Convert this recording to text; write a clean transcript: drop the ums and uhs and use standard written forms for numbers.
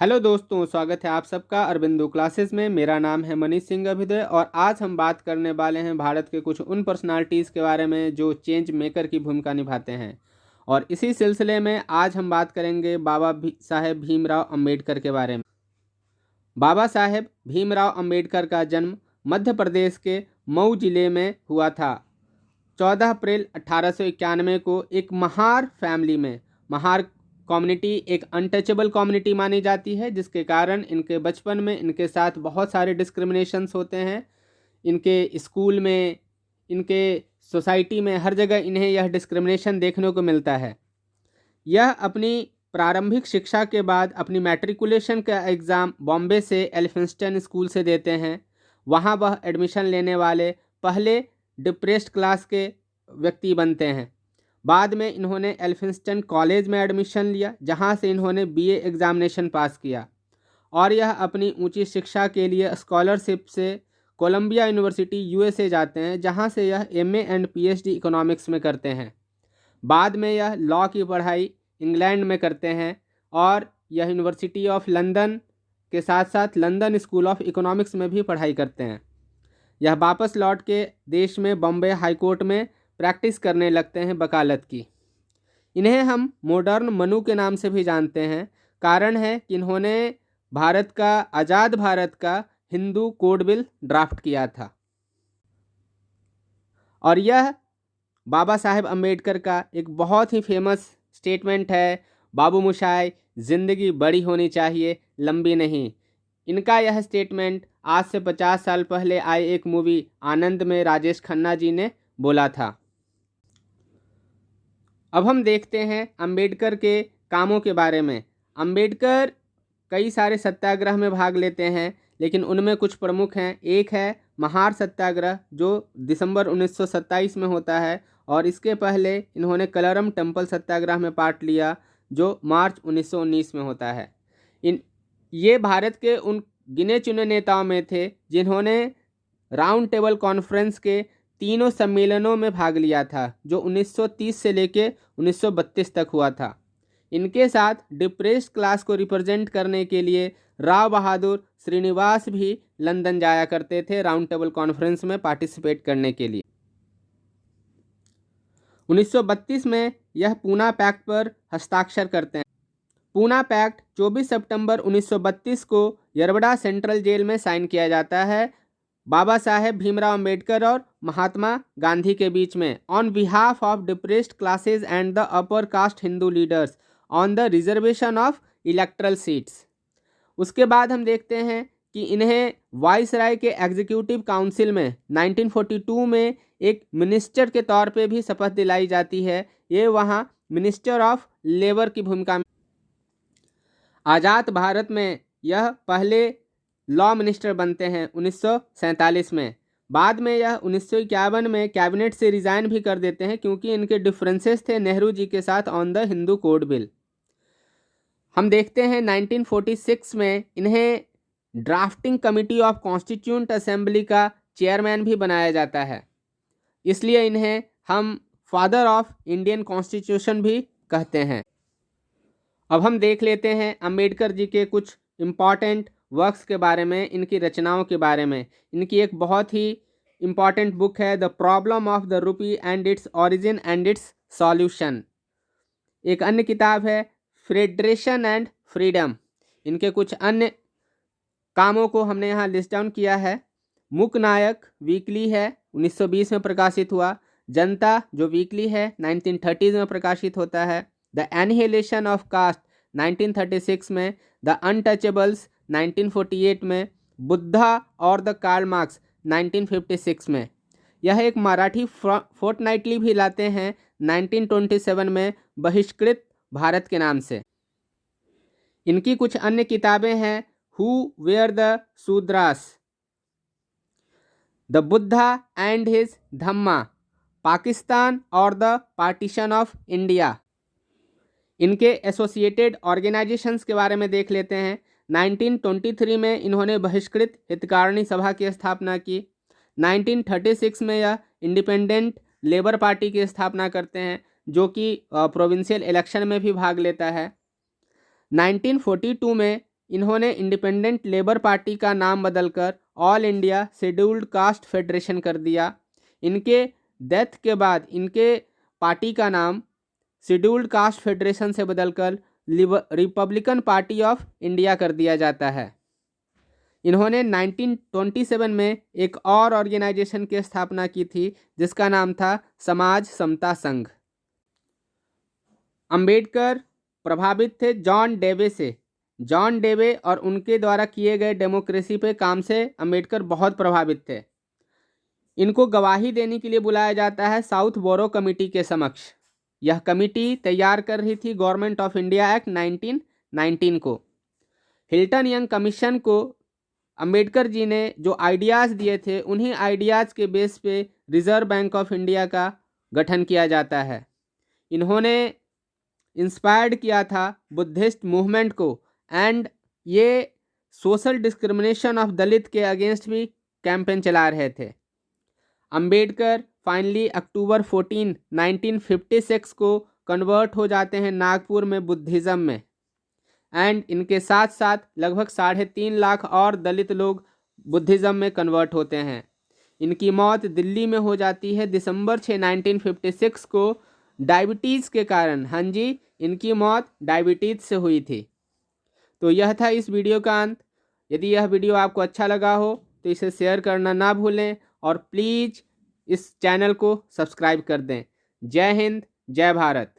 Hello दोस्तों, स्वागत है आप सबका अरबिंदो क्लासेस में। मेरा नाम है मनीष सिंह अभिदय और आज हम बात करने वाले हैं भारत के कुछ उन पर्सनालिटीज़ के बारे में जो चेंज मेकर की भूमिका निभाते हैं। और इसी सिलसिले में आज हम बात करेंगे साहेब भीमराव अंबेडकर के बारे में। बाबा साहेब भीमराव अंबेडकर का जन्म मध्य प्रदेश के मऊ जिले में हुआ था। 14 अप्रैल 1891 को एक महार फैमिली में। महार कम्युनिटी एक अनटचेबल कम्युनिटी मानी जाती है, जिसके कारण इनके बचपन में इनके साथ बहुत सारे डिस्क्रिमिनेशंस होते हैं। इनके स्कूल में, इनके सोसाइटी में, हर जगह इन्हें यह डिस्क्रिमिनेशन देखने को मिलता है। यह अपनी प्रारंभिक शिक्षा के बाद अपनी मैट्रिकुलेशन का एग्ज़ाम बॉम्बे से एल्फिंस्टन स्कूल से देते हैं। वहाँ वह एडमिशन लेने वाले पहले डिप्रेस्ड क्लास के व्यक्ति बनते हैं। बाद में इन्होंने एल्फिंस्टन कॉलेज में एडमिशन लिया, जहाँ से इन्होंने बीए एग्ज़ामिनेशन पास किया और यह अपनी ऊंची शिक्षा के लिए स्कॉलरशिप से कोलंबिया यूनिवर्सिटी यूएसए जाते हैं, जहाँ से यह एमए एंड पीएचडी इकोनॉमिक्स में करते हैं। बाद में यह लॉ की पढ़ाई इंग्लैंड में करते हैं और यह यूनिवर्सिटी ऑफ लंदन के साथ साथ लंदन स्कूल ऑफ इकोनॉमिक्स में भी पढ़ाई करते हैं। यह वापस लौट के देश में बॉम्बे हाई कोर्ट में प्रैक्टिस करने लगते हैं वकालत की। इन्हें हम मॉडर्न मनु के नाम से भी जानते हैं। कारण है कि इन्होंने आज़ाद भारत का हिंदू कोड बिल ड्राफ्ट किया था। और यह बाबा साहेब अम्बेडकर का एक बहुत ही फेमस स्टेटमेंट है, बाबू मोशाय, ज़िंदगी बड़ी होनी चाहिए, लंबी नहीं। इनका यह स्टेटमेंट आज से 50 साल पहले आई एक मूवी आनंद में राजेश खन्ना जी ने बोला था। अब हम देखते हैं अंबेडकर के कामों के बारे में। अंबेडकर कई सारे सत्याग्रह में भाग लेते हैं, लेकिन उनमें कुछ प्रमुख हैं। एक है महार सत्याग्रह, जो दिसंबर 1927 में होता है, और इसके पहले इन्होंने कलरम टेम्पल सत्याग्रह में पार्ट लिया, जो मार्च 1919 में होता है। ये भारत के उन गिने चुने नेताओं में थे जिन्होंने राउंड टेबल कॉन्फ्रेंस के तीनों सम्मेलनों में भाग लिया था, जो 1930 से लेके 1932 तक हुआ था। इनके साथ डिप्रेस्ड क्लास को रिप्रेजेंट करने के लिए राव बहादुर श्रीनिवास भी लंदन जाया करते थे राउंड टेबल कॉन्फ्रेंस में पार्टिसिपेट करने के लिए। 1932 में यह पूना पैक्ट पर हस्ताक्षर करते हैं। पूना पैक्ट 24 सितंबर 1932 को यरवड़ा सेंट्रल जेल में साइन किया जाता है बाबा साहेब भीमराव अंबेडकर और महात्मा गांधी के बीच में, on behalf of depressed classes and the upper caste Hindu leaders on the reservation of electoral seats. उसके बाद हम देखते हैं कि इन्हें वाइसराय के एग्जीक्यूटिव काउंसिल में 1942 में एक मिनिस्टर के तौर पे भी शपथ दिलाई जाती है। ये वहाँ मिनिस्टर ऑफ लेबर की भूमिका में। आज़ाद भारत में यह पहले लॉ मिनिस्टर बनते हैं 1947 में। बाद में यह 1951 में कैबिनेट से रिज़ाइन भी कर देते हैं, क्योंकि इनके डिफरेंसेस थे नेहरू जी के साथ on the Hindu code bill. हम देखते हैं 1946 में इन्हें drafting committee of constituent assembly का चेयरमैन भी बनाया जाता है, इसलिए इन्हें हम फादर ऑफ इंडियन कॉन्स्टिट्यूशन भी कहते हैं। अब हम देख लेते हैं अंबेडकर जी के कुछ इम्पॉर्टेंट वर्क्स के बारे में, इनकी रचनाओं के बारे में। इनकी एक बहुत ही इम्पॉर्टेंट बुक है the problem of the rupee and its origin and it's solution. एक अन्य किताब है फेडरेशन एंड फ्रीडम। इनके कुछ अन्य कामों को हमने यहाँ लिस्ट डाउन किया है। मुक नायक वीकली है, 1920 में प्रकाशित हुआ। जनता जो वीकली है 1930s में प्रकाशित होता है। द एनिहिलेशन ऑफ कास्ट 1936 में। द अनटचेबल्स 1948 में। बुद्धा और द कार्ल मार्क्स 1956 में। यह एक मराठी फोर्टनाइटली भी लाते हैं 1927 में, बहिष्कृत भारत के नाम से। इनकी कुछ अन्य किताबें हैं who were the Shudras, the Buddha and his Dhamma, Pakistan और द पार्टीशन ऑफ इंडिया। इनके एसोसिएटेड ऑर्गेनाइजेशंस के बारे में देख लेते हैं। 1923 में इन्होंने बहिष्कृत हितकारिणी सभा की स्थापना की। 1936 में यह इंडिपेंडेंट लेबर पार्टी की स्थापना करते हैं, जो कि प्रोविंशियल इलेक्शन में भी भाग लेता है। 1942 में इन्होंने इंडिपेंडेंट लेबर पार्टी का नाम बदलकर all India scheduled caste federation कर दिया। इनके डेथ के बाद इनके पार्टी का नाम शेड्यूल्ड कास्ट फेडरेशन से बदलकर रिपब्लिकन पार्टी ऑफ इंडिया कर दिया जाता है। इन्होंने 1927 में एक और ऑर्गेनाइजेशन की स्थापना की थी जिसका नाम था समाज समता संघ। अंबेडकर प्रभावित थे जॉन डेवे से। जॉन डेवे और उनके द्वारा किए गए डेमोक्रेसी पे काम से अंबेडकर बहुत प्रभावित थे। इनको गवाही देने के लिए बुलाया जाता है साउथ बोरो कमेटी के समक्ष। यह कमेटी तैयार कर रही थी गवर्नमेंट ऑफ इंडिया एक्ट 1919 को। हिल्टन यंग कमीशन को अंबेडकर जी ने जो आइडियाज़ दिए थे उन्हीं आइडियाज़ के बेस पे रिजर्व बैंक ऑफ इंडिया का गठन किया जाता है। इन्होंने इंस्पायर्ड किया था बुद्धिस्ट मूवमेंट को एंड ये सोशल डिस्क्रिमिनेशन ऑफ दलित के अगेंस्ट भी कैंपेन चला रहे थे। अंबेडकर फाइनली अक्टूबर 14, 1956 को कन्वर्ट हो जाते हैं नागपुर में बुद्धिज़्म में एंड इनके साथ साथ लगभग 3.5 लाख और दलित लोग बुद्धिज़्म में कन्वर्ट होते हैं। इनकी मौत दिल्ली में हो जाती है दिसंबर 6, 1956 को डायबिटीज़ के कारण। हाँ जी, इनकी मौत डायबिटीज़ से हुई थी। तो यह था इस वीडियो का अंत। यदि यह वीडियो आपको अच्छा लगा हो तो इसे शेयर करना ना भूलें और प्लीज़ इस चैनल को सब्सक्राइब कर दें। जय हिंद, जय भारत।